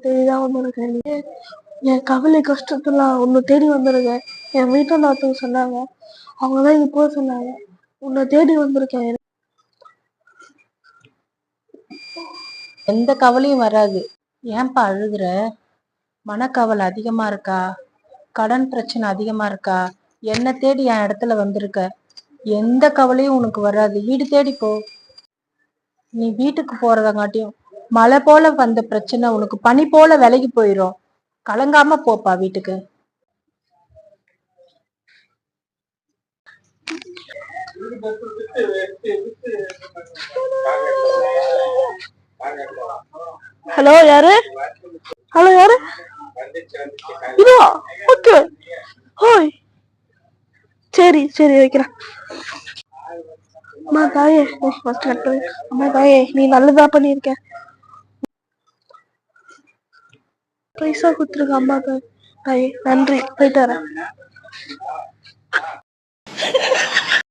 தேடிதான் வந்திருக்கேன். என் கவலை கஷ்டத்தெல்லாம் உன்னை தேடி வந்துருங்க. என் வீட்டில் ஒருத்தவங்க சொன்னாங்க, அவங்கதான் இங்க போக சொன்னாங்க. உன்னை தேடி வந்திருக்கேன். எந்த கவலையும் வராது. ஏன்பா அழுகுற? மனக்கவலை அதிகமா இருக்கா? கடன் பிரச்சனை அதிகமா இருக்கா? என்ன தேடி என் இடத்துல வந்திருக்க. எந்த கவலையும் உனக்கு வராது. வீடு தேடி போ. நீ வீட்டுக்கு போறதங்காட்டியும் மழை போல வந்த பிரச்சனை உனக்கு பனி போல விலகி போயிரும். கலங்காம போப்பா வீட்டுக்கு. ஹலோ யாரு? ஹலோ யாரு? இதுவா? ஓகே. ஹோய். சரி சரி வைக்கிறேன். அம்மா தாயே, ஃபர்ஸ்ட் கட் பண்ணு. அம்மா தாயே, நீ நல்லதா பண்ணிருக்க. பைசா கொடுத்துருக்க அம்மா தாயே, நன்றி. போயிட்டு வரேன்.